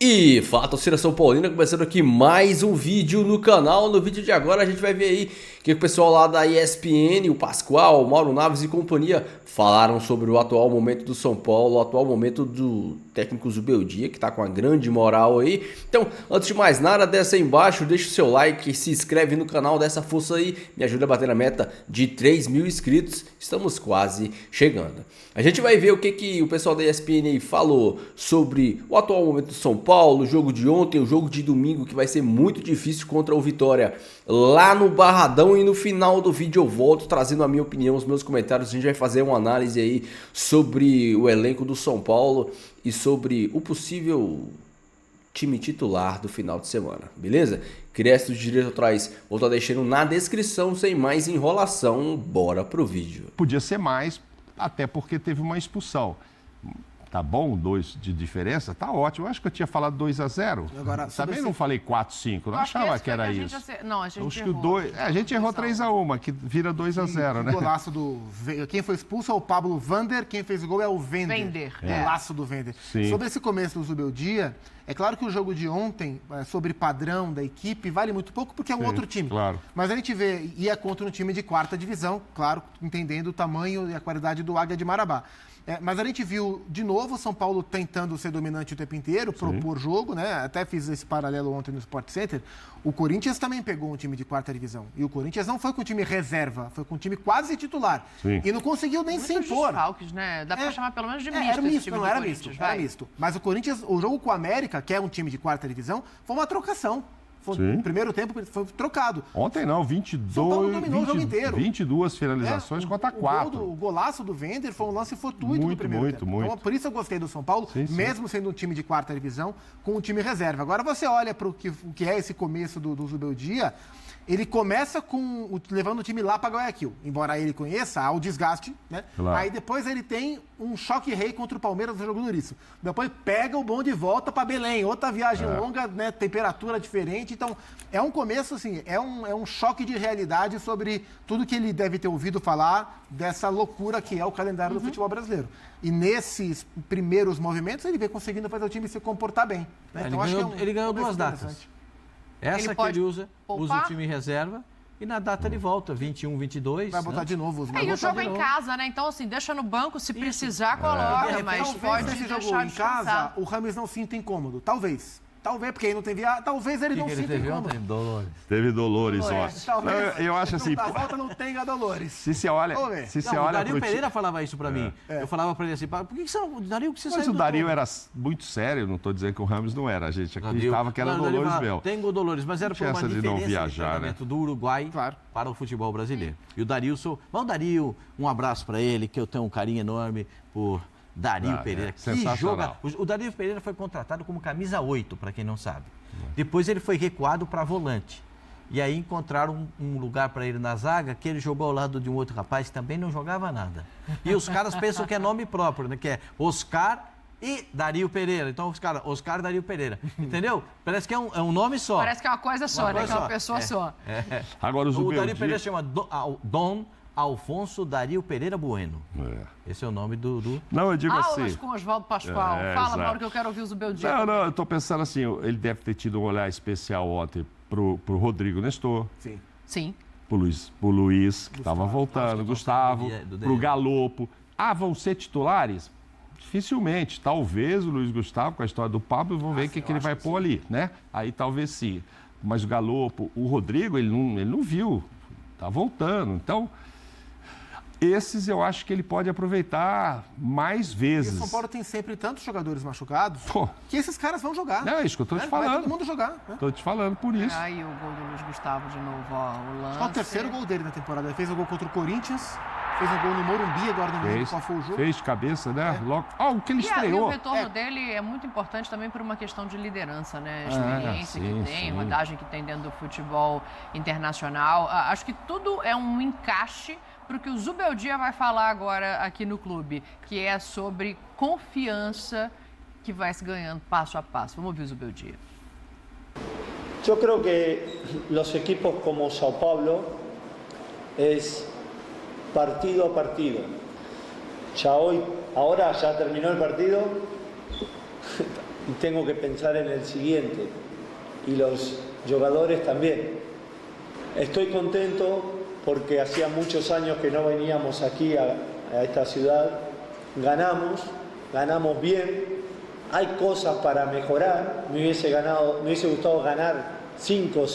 E fala, torcida São Paulina, começando aqui mais um vídeo no canal. No vídeo de agora a gente vai ver aí que o pessoal lá da ESPN, o Pascoal, o Mauro Naves e companhia falaram sobre o atual momento do São Paulo, o atual momento do técnico Zubeldia, que tá com uma grande moral aí. Então, antes de mais nada, desce aí embaixo, deixa o seu like, se inscreve no canal, dá essa força aí, me ajuda a bater na meta de 3 mil inscritos, estamos quase chegando. A gente vai ver o que o pessoal da ESPN falou sobre o atual momento do São Paulo, o jogo de ontem, o jogo de domingo, que vai ser muito difícil contra o Vitória lá no Barradão, e no final do vídeo eu volto trazendo a minha opinião, os meus comentários. A gente vai fazer uma análise aí sobre o elenco do São Paulo e sobre o possível time titular do final de semana, beleza? Créditos de direito atrás, vou estar deixando na descrição. Sem mais enrolação, bora pro vídeo. Podia ser mais, até porque teve uma expulsão. Tá bom, 2 de diferença, tá ótimo. Eu acho que eu tinha falado 2-0. Agora, também não falei 4-5, não achava que era isso. Não, a gente acho errou. A gente errou 3-1, que vira 2-0, né? O golaço do... Quem foi expulso é o Pablo Vander, quem fez o gol é o Vender. Golaço do Vender. Sim. Sobre esse começo do Zubeldia, é claro que o jogo de ontem, sobre padrão da equipe, vale muito pouco porque é um outro time. Claro. Mas a gente vê, ia contra um time de 4ª divisão, claro, entendendo o tamanho e a qualidade do Águia de Marabá. Mas a gente viu, de novo, o São Paulo tentando ser dominante o tempo inteiro, propor jogo, né? Até fiz esse paralelo ontem no Sport Center. O Corinthians também pegou um time de 4ª divisão. E o Corinthians não foi com o time reserva, foi com o time quase titular. Sim. E não conseguiu nem se impor. Desfalques, né? Dá pra chamar pelo menos de misto. Era esse misto, time não do era Corinthians, misto, vai. era misto. Mas o Corinthians, o jogo com o América, que é um time de 4ª divisão, foi uma trocação. No primeiro tempo foi trocado. Ontem não, 22, São Paulo dominou o jogo inteiro. 22 finalizações contra 4. O golaço do Vender foi um lance fortuito no primeiro tempo. Muito. Então, por isso eu gostei do São Paulo, mesmo sendo um time de 4ª divisão, com um time reserva. Agora você olha para o que é esse começo do Zubeldia, ele começa levando o time lá para Guayaquil. Embora ele conheça, há o desgaste, né? Claro. Aí depois ele tem um choque rei contra o Palmeiras no jogo duríssimo. Depois pega o bonde de volta para Belém. Outra viagem longa, né? Temperatura diferente. Então, é um começo, assim, é um choque de realidade sobre tudo que ele deve ter ouvido falar dessa loucura que é o calendário do futebol brasileiro. E nesses primeiros movimentos, ele vem conseguindo fazer o time se comportar bem. Né? Então, Ele ganhou 2 datas. Essa que ele usa o time reserva, e na data ele volta, 21, 22. Vai botar de novo os E o jogo em casa, né? Então, assim, deixa no banco, se precisar, coloca, mas pode esse jogo deixar em descansar. casa, o Rames não sinta incômodo. Talvez, porque aí não tem viagem. Talvez ele não ele sinta teve incômodo. ontem? Dolores. Teve Dolores ontem. Talvez Eu acho assim, na volta não tenha Dolores. se você olha, Vamos ver. se você Não, o olha Dario pro Pereira falava isso pra mim. Eu falava pra ele assim, por que você não... Dario, que você Mas saiu o do Dario jogo? era muito sério, não estou dizendo que o Ramos não era. A gente Dario- acreditava que era Não, Dario Dolores falava, mesmo. Tem Dolores, mas era por Tinha uma essa de diferença não viajar, de treinamento né? do Uruguai para o futebol brasileiro. E o Darilson... Mas o Dario, um abraço pra ele, que eu tenho um carinho enorme por Dario Pereira. Que sensacional. joga... O Dario Pereira foi contratado como camisa 8, para quem não sabe. Depois ele foi recuado para volante. E aí encontraram um lugar para ele na zaga, que ele jogou ao lado de um outro rapaz que também não jogava nada. E os caras pensam que é nome próprio, né? Que é Oscar e Dario Pereira. Então os caras, Oscar e Dario Pereira. Entendeu? Parece que é um nome só. Parece que é uma coisa só, né? Que é uma pessoa só. Agora o O Zubeldia... Dario Pereira chama Dom Alfonso Dario Pereira Bueno. Esse é o nome do... Não, eu digo Aulas assim... com Oswaldo Pascoal. Fala, exato. Mauro, que eu quero ouvir o Zubeldia. Não, eu tô pensando assim, ele deve ter tido um olhar especial ontem pro Rodrigo Nestor, Sim. pro Luiz, que estava voltando, Gustavo, pro Galopo. Vão ser titulares? Dificilmente. Talvez o Luiz Gustavo, com a história do Pablo, vão ver o que ele vai pôr ali, né? Aí talvez sim. Mas o Galopo, o Rodrigo, ele não viu. Tá voltando. Então, esses eu acho que ele pode aproveitar mais E vezes. o São Paulo tem sempre tantos jogadores machucados Pô. que esses caras vão jogar. Não, é isso que eu tô te Vai falando. todo mundo jogar. Né? Tô te falando por isso. Aí o gol do Luiz Gustavo de novo, ó, o lance. Qual o terceiro gol dele na temporada? Ele fez o gol contra o Corinthians, fez um gol no Morumbi, agora não lembro qual foi o jogo. Fez de cabeça, né? Logo. O que ele E o estreou. retorno dele é muito importante também por uma questão de liderança, né? Experiência sim, que tem, sim. rodagem que tem dentro do futebol internacional. Acho que tudo é um encaixe para o que o Zubeldia vai falar agora aqui no clube, que é sobre confiança que vai se ganhando passo a passo. Vamos ouvir o Zubeldia. Yo creo que los equipos como Sao Paulo es partido a partido. Ya hoy, ahora ya terminó el partido, tengo que pensar en el siguiente, y los jugadores también. Estoy contento porque hacía muchos años que no veníamos aquí a esta ciudad, ganamos bien, hay cosas para mejorar, me hubiese gustado ganar 5,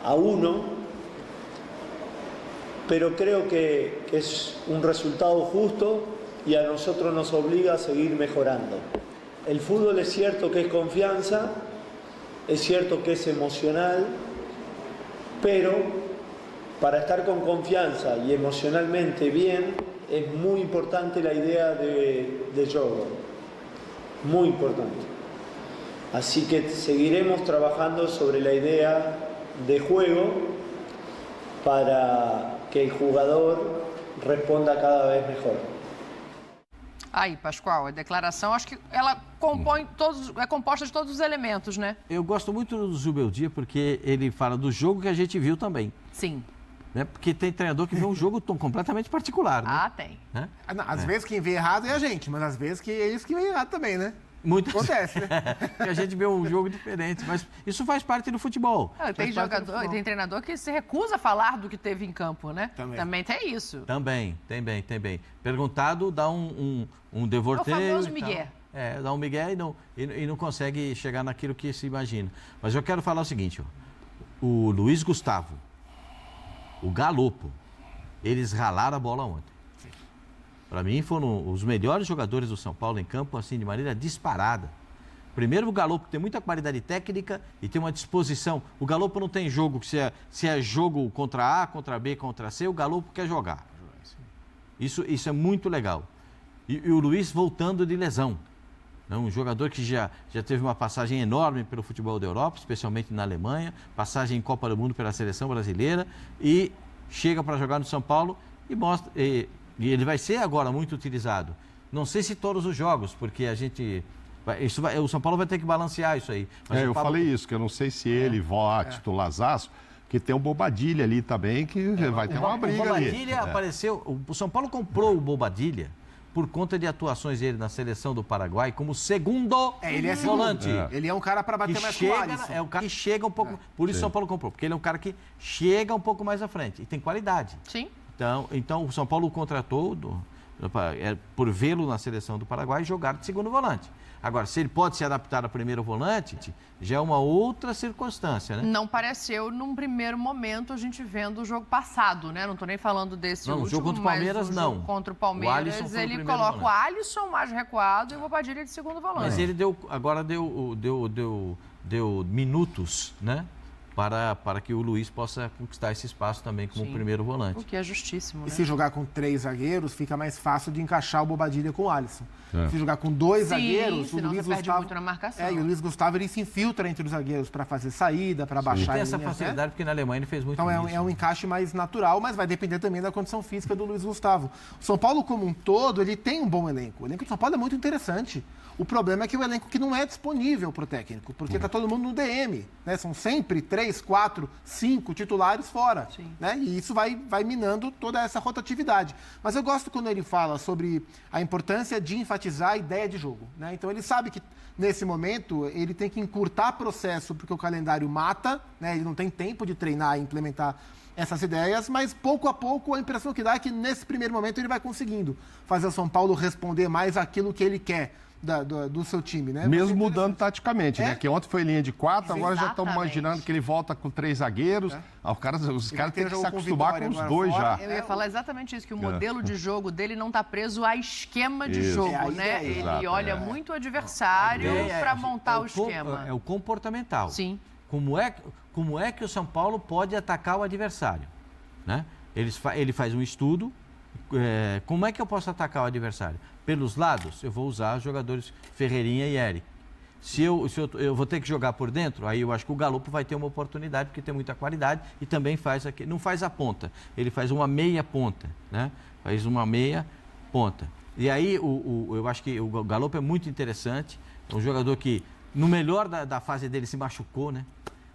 6-1, pero creo que es un resultado justo y a nosotros nos obliga a seguir mejorando. El fútbol es cierto que es confianza, es cierto que es emocional, pero para estar con confianza y emocionalmente bien es muy importante la idea de juego, muy importante. Así que seguiremos trabajando sobre la idea de juego para que el jugador responda cada vez mejor. Aí, Pascoal, a declaração, acho que ela compõe é composta de todos os elementos, né? Eu gosto muito do Zubeldia porque ele fala do jogo que a gente viu também. Sim. Né? Porque tem treinador que vê um jogo completamente particular, né? Ah, tem. Né? Às vezes quem vê errado é a gente, mas às vezes que é eles que vê errado também, né? Muito Acontece, né? que a gente vê um jogo diferente, mas isso faz parte do futebol. Tem jogador e tem treinador que se recusa a falar do que teve em campo, né? Também tem isso. Também, tem bem. Perguntado, dá um devorteio. É o famoso e migué. tal. Dá um migué e não consegue chegar naquilo que se imagina. Mas eu quero falar o seguinte, ó. O Luiz Gustavo, o Galopo, eles ralaram a bola ontem. Para mim, foram os melhores jogadores do São Paulo em campo, assim, de maneira disparada. Primeiro, o Galopo tem muita qualidade técnica e tem uma disposição. O Galopo não tem jogo que se é jogo contra A, contra B, contra C, o Galopo quer jogar. Isso é muito legal. E o Luiz voltando de lesão. Um jogador que já teve uma passagem enorme pelo futebol da Europa, especialmente na Alemanha, passagem em Copa do Mundo pela seleção brasileira e chega para jogar no São Paulo e mostra... E ele vai ser agora muito utilizado. Não sei se todos os jogos, porque a gente... o São Paulo vai ter que balancear isso aí. Mas eu falei isso, que eu não sei se ele vai titularzaço, que tem o Bobadilha ali também, que vai ter uma briga ali. O Bobadilha apareceu... O São Paulo comprou o Bobadilha por conta de atuações dele na seleção do Paraguai como segundo ele é volante. Ele é um cara para bater mais com o Alisson. É um cara que chega um pouco... Por isso o São Paulo comprou, porque ele é um cara que chega um pouco mais à frente e tem qualidade. Sim. Então o São Paulo contratou por vê-lo na seleção do Paraguai e jogar de segundo volante. Agora, se ele pode se adaptar a primeiro volante, já é uma outra circunstância, né? Não pareceu, num primeiro momento, a gente vendo o jogo passado, né? Não estou nem falando desse último, o jogo contra o Palmeiras, mas o jogo contra o Palmeiras, ele coloca o Alisson mais recuado e o Bobadilha de segundo volante. Mas ele agora deu minutos, né? Para que o Luiz possa conquistar esse espaço também como primeiro volante. O que é justíssimo, né? E se jogar com 3 zagueiros, fica mais fácil de encaixar o Bobadilha com o Alisson. Se jogar com 2 zagueiros, o Luiz Gustavo... muito na marcação. E o Luiz Gustavo ele se infiltra entre os zagueiros para fazer saída, para baixar tem essa facilidade, porque na Alemanha ele fez muito isso. Então é um encaixe mais natural, mas vai depender também da condição física do Luiz Gustavo. O São Paulo, como um todo, ele tem um bom elenco. O elenco do São Paulo é muito interessante. O problema é que o elenco que não é disponível para o técnico, porque está todo mundo no DM, né? São sempre 3, 4, 5 titulares fora, né? E isso vai minando toda essa rotatividade. Mas eu gosto quando ele fala sobre a importância de enfatizar a ideia de jogo, né? Então ele sabe que nesse momento ele tem que encurtar processo porque o calendário mata, né? Ele não tem tempo de treinar e implementar essas ideias, mas pouco a pouco a impressão que dá é que nesse primeiro momento ele vai conseguindo fazer o São Paulo responder mais aquilo que ele quer do seu time, né? Mesmo mudando taticamente, né? Que ontem foi linha de 4, agora já estamos imaginando que ele volta com 3 zagueiros. Os caras têm que se acostumar com os 2 já. Eu ia falar exatamente isso, que o modelo de jogo dele não está preso a esquema de jogo, né? Ele olha muito o adversário para montar o esquema. É o comportamental. Sim. Como é que o São Paulo pode atacar o adversário, né? Ele faz um estudo. Como é que eu posso atacar o adversário? Pelos lados, eu vou usar os jogadores Ferreirinha e Eric. Se eu vou ter que jogar por dentro, aí eu acho que o Galopo vai ter uma oportunidade, porque tem muita qualidade e também não faz a ponta, ele faz uma meia ponta, né? Faz uma meia ponta. E aí eu acho que o Galopo é muito interessante, é um jogador que no melhor da fase dele se machucou, né?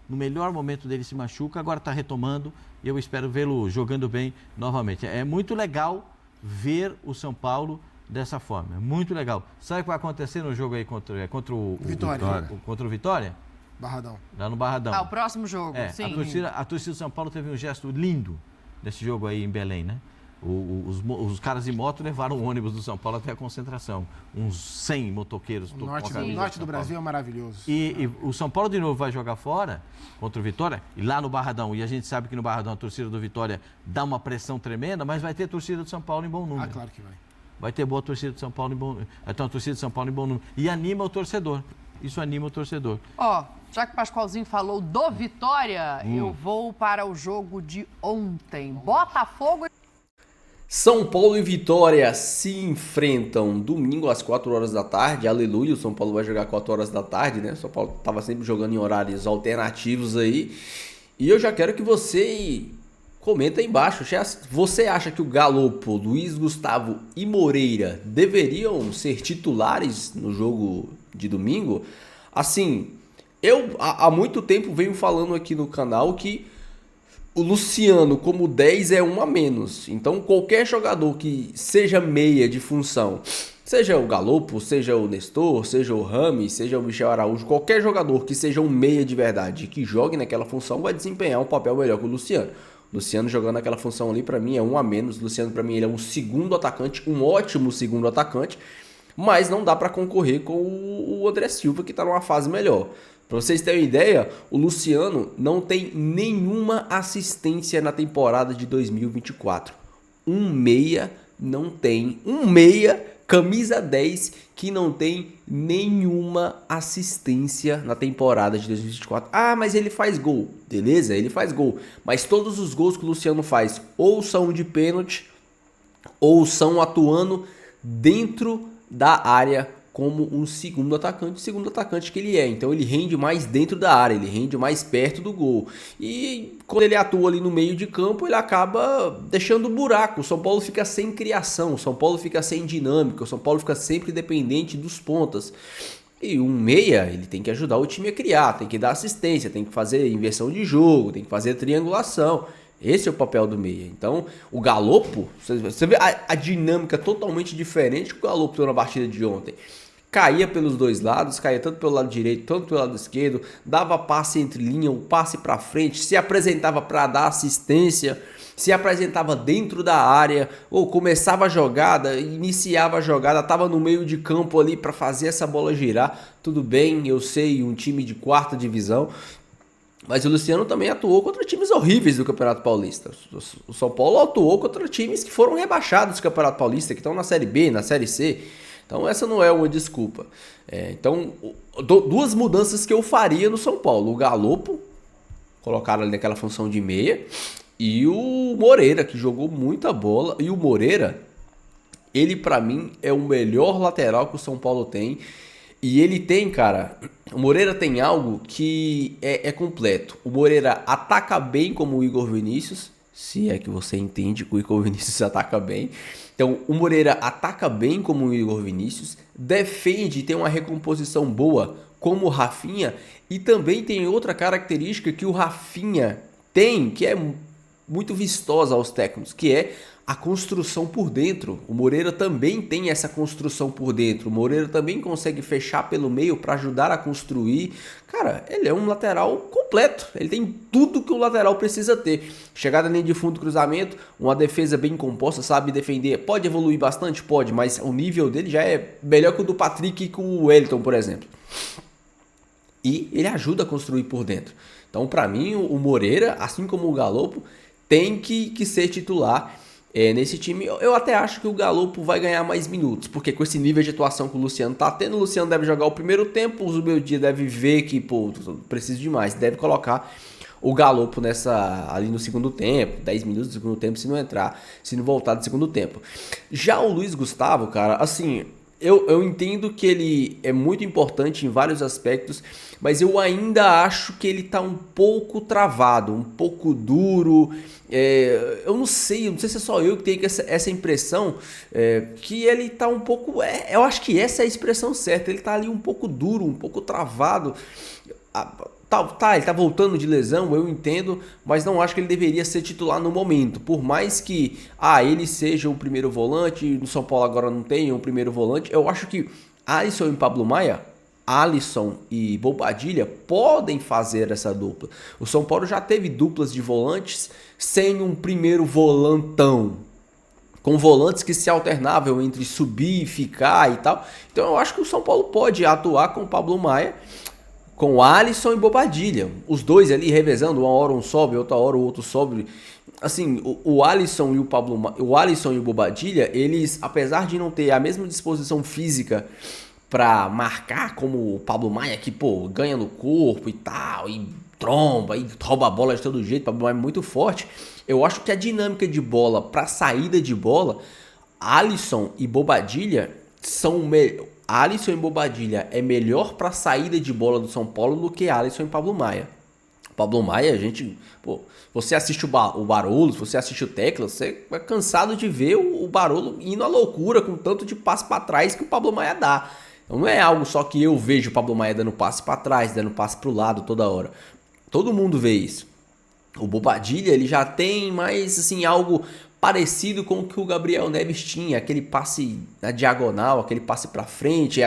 No melhor momento dele se machuca, agora está retomando e eu espero vê-lo jogando bem novamente. É muito legal ver o São Paulo dessa forma. É muito legal. Sabe o que vai acontecer no jogo aí contra o Vitória. Contra o Vitória? Barradão. Lá no Barradão. O próximo jogo, sim. A torcida de São Paulo teve um gesto lindo nesse jogo aí em Belém, né? Os caras de moto levaram o ônibus do São Paulo até a concentração. Uns 100 motoqueiros. O norte do Brasil é maravilhoso. E o São Paulo de novo vai jogar fora contra o Vitória, e lá no Barradão. E a gente sabe que no Barradão a torcida do Vitória dá uma pressão tremenda, mas vai ter torcida do São Paulo em bom número. Claro que vai. Vai ter boa torcida de São Paulo em bom número. Vai ter uma torcida de São Paulo em bom número. E anima o torcedor. Isso anima o torcedor. Já que o Pascoalzinho falou do Vitória, eu vou para o jogo de ontem. Botafogo. São Paulo e Vitória se enfrentam domingo às 4 horas da tarde. Aleluia, o São Paulo vai jogar 4 horas da tarde, né? O São Paulo estava sempre jogando em horários alternativos aí. E eu já quero que você comenta aí embaixo. Você acha que o Galopo, Luiz Gustavo e Moreira deveriam ser titulares no jogo de domingo? Assim, eu há muito tempo venho falando aqui no canal que o Luciano como 10 é um a menos. Então qualquer jogador que seja meia de função, seja o Galopo, seja o Nestor, seja o Rames, seja o Michel Araújo, qualquer jogador que seja um meia de verdade, que jogue naquela função, vai desempenhar um papel melhor que o Luciano. Luciano jogando naquela função ali, pra mim, é um a menos. Luciano, pra mim, ele é um segundo atacante, um ótimo segundo atacante, mas não dá pra concorrer com o André Silva, que tá numa fase melhor. Pra vocês terem uma ideia, o Luciano não tem nenhuma assistência na temporada de 2024. Um meia não tem. Um meia, camisa 10, que não tem nenhuma assistência na temporada de 2024. Ah, mas ele faz gol. Beleza, ele faz gol. Mas todos os gols que o Luciano faz ou são de pênalti ou são atuando dentro da área como um segundo atacante que ele é. Então ele rende mais dentro da área, ele rende mais perto do gol. E quando ele atua ali no meio de campo, ele acaba deixando buraco. O São Paulo fica sem criação, o São Paulo fica sem dinâmica, o São Paulo fica sempre dependente dos pontas. E um meia, ele tem que ajudar o time a criar, tem que dar assistência, tem que fazer inversão de jogo, tem que fazer triangulação. Esse é o papel do meia. Então, o Galopo, você vê a dinâmica totalmente diferente que o Galopo teve na partida de ontem. Caía pelos dois lados, caía tanto pelo lado direito, tanto pelo lado esquerdo, dava passe entre linha, o passe para frente, se apresentava para dar assistência, se apresentava dentro da área, ou começava a jogada, iniciava a jogada, estava no meio de campo ali para fazer essa bola girar. Tudo bem, eu sei, um time de 4ª divisão, mas o Luciano também atuou contra times horríveis do Campeonato Paulista. O São Paulo atuou contra times que foram rebaixados do Campeonato Paulista, que estão na Série B, na Série C. Então essa não é uma desculpa. Então, duas mudanças que eu faria no São Paulo. O Galopo, colocaram ali naquela função de meia, e o Moreira, que jogou muita bola. E o Moreira, ele pra mim é o melhor lateral que o São Paulo tem. E ele tem, cara, o Moreira tem algo que é completo. O Moreira ataca bem como o Igor Vinícius, se é que você entende que o Igor Vinícius ataca bem. Então, o Moreira ataca bem como o Igor Vinícius, defende, tem uma recomposição boa como o Rafinha, e também tem outra característica que o Rafinha tem, que é muito vistosa aos técnicos, que é a construção por dentro. O Moreira também tem essa construção por dentro. O Moreira também consegue fechar pelo meio para ajudar a construir. Cara, ele é um lateral completo. Ele tem tudo que o lateral precisa ter. Chegada nem de fundo, cruzamento, uma defesa bem composta, sabe defender. Pode evoluir bastante? Pode, mas o nível dele já é melhor que o do Patrick e com o Wellington, por exemplo. E ele ajuda a construir por dentro. Então, para mim, o Moreira, assim como o Galopo, tem que ser titular nesse time. Eu até acho que o Galopo vai ganhar mais minutos, porque com esse nível de atuação que o Luciano tá tendo, o Luciano deve jogar o primeiro tempo, o Zubeldia deve ver que, precisa de mais, deve colocar o Galopo ali no segundo tempo, 10 minutos do segundo tempo, se não voltar do segundo tempo. Já o Luiz Gustavo, cara, assim, eu entendo que ele é muito importante em vários aspectos, mas eu ainda acho que ele tá um pouco travado, um pouco duro. Eu não sei se é só eu que tenho essa impressão, que ele tá um pouco... eu acho que essa é a expressão certa, ele tá ali um pouco duro, um pouco travado. ele tá voltando de lesão, eu entendo, mas não acho que ele deveria ser titular no momento. Por mais que ele seja o primeiro volante, no São Paulo agora não tem um primeiro volante, eu acho que Alisson e Pablo Maia, Alisson e Bobadilla podem fazer essa dupla. O São Paulo já teve duplas de volantes sem um primeiro volantão, com volantes que se alternavam entre subir e ficar e tal. Então eu acho que o São Paulo pode atuar com o Pablo Maia, com Alisson e Bobadilla, os dois ali revezando, uma hora um sobe, outra hora o outro sobe. Assim, o Alisson e o Alisson e o Bobadilla, eles, apesar de não ter a mesma disposição física para marcar como o Pablo Maia, que ganha no corpo e tal, e tromba, e rouba a bola de todo jeito, o Pablo Maia é muito forte. Eu acho que a dinâmica de bola para saída de bola, Alisson e Bobadilla são Alisson e Bobadilla é melhor para saída de bola do São Paulo do que Alisson e Pablo Maia. Pablo Maia, você assiste o Barolo, você assiste o Tecla, você é cansado de ver o Barolo indo à loucura com tanto de passe para trás que o Pablo Maia dá. Então não é algo só que eu vejo o Pablo Maia dando passe para trás, dando passe para o lado toda hora. Todo mundo vê isso. O Bobadilla, ele já tem mais assim algo parecido com o que o Gabriel Neves tinha, aquele passe na diagonal, aquele passe para frente,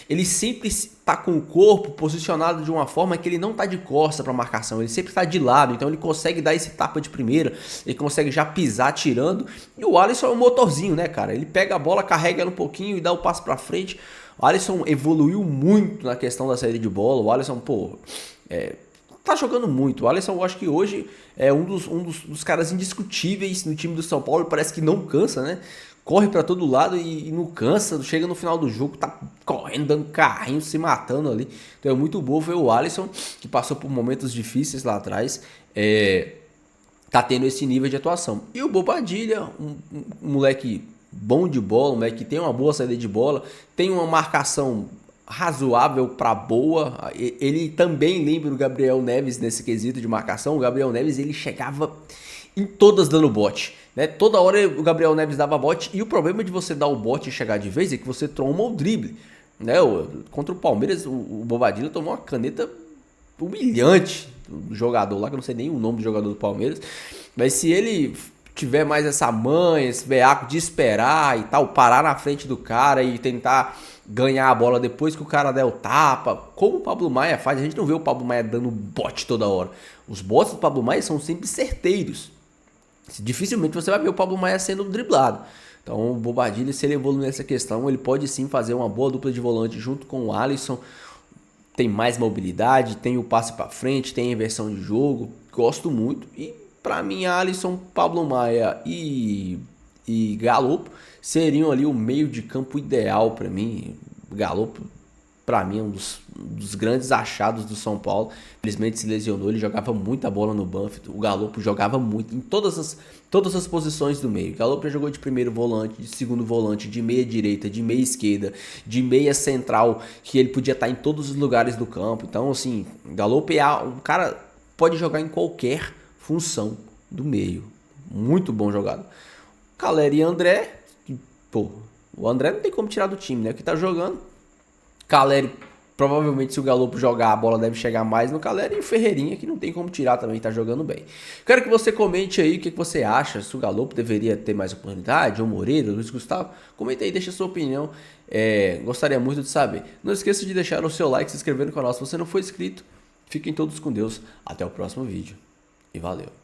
ele sempre está com o corpo posicionado de uma forma que ele não está de costa para marcação, ele sempre está de lado, então ele consegue dar esse tapa de primeira, ele consegue já pisar tirando, e o Alisson é um motorzinho, né, cara? Ele pega a bola, carrega ela um pouquinho e dá o passo para frente. O Alisson evoluiu muito na questão da saída de bola, o Alisson, tá jogando muito. O Alisson, eu acho que hoje é um dos caras indiscutíveis no time do São Paulo. Parece que não cansa, né? Corre pra todo lado e não cansa. Chega no final do jogo, tá correndo, dando carrinho, se matando ali. Então é muito bom ver o Alisson, que passou por momentos difíceis lá atrás, tá tendo esse nível de atuação. E o Bobadilla, um moleque bom de bola, um moleque que tem uma boa saída de bola, tem uma marcação razoável para boa. Ele também lembra o Gabriel Neves nesse quesito de marcação. O Gabriel Neves, ele chegava em todas dando bote, né? Toda hora o Gabriel Neves dava bote, e o problema de você dar o bote e chegar de vez é que você tromba o drible, né? Contra o Palmeiras, o Bobadilla tomou uma caneta humilhante do jogador lá, que eu não sei nem o nome do jogador do Palmeiras, mas se ele tiver mais essa manha, esse veaco de esperar e tal, parar na frente do cara e tentar ganhar a bola depois que o cara der o tapa, como o Pablo Maia faz. A gente não vê o Pablo Maia dando bote toda hora. Os botes do Pablo Maia são sempre certeiros. Dificilmente você vai ver o Pablo Maia sendo driblado. Então o Bobadilla, se ele evoluir nessa questão, ele pode sim fazer uma boa dupla de volante junto com o Alisson. Tem mais mobilidade, tem o passe para frente, tem a inversão de jogo. Gosto muito. E para mim, Alisson, Pablo Maia e Galopo seriam ali o meio de campo ideal para mim. Galopo, para mim, é um dos grandes achados do São Paulo. Infelizmente se lesionou, ele jogava muita bola no Banfield. O Galopo jogava muito em todas as posições do meio. O Galopo já jogou de primeiro volante, de segundo volante, de meia direita, de meia esquerda, de meia central, que ele podia estar em todos os lugares do campo. Então, assim, o Galopo é um cara pode jogar em qualquer função do meio. Muito bom jogador. Caleri e André, o André não tem como tirar do time, né? Que tá jogando. Caleri, provavelmente se o Galopo jogar, a bola deve chegar mais no Caleri, e o Ferreirinha, que não tem como tirar também, tá jogando bem. Quero que você comente aí o que você acha, se o Galopo deveria ter mais oportunidade, ou Moreira, Luiz Gustavo. Comenta aí, deixa a sua opinião. Gostaria muito de saber. Não esqueça de deixar o seu like, se inscrever no canal se você não for inscrito. Fiquem todos com Deus. Até o próximo vídeo. E valeu.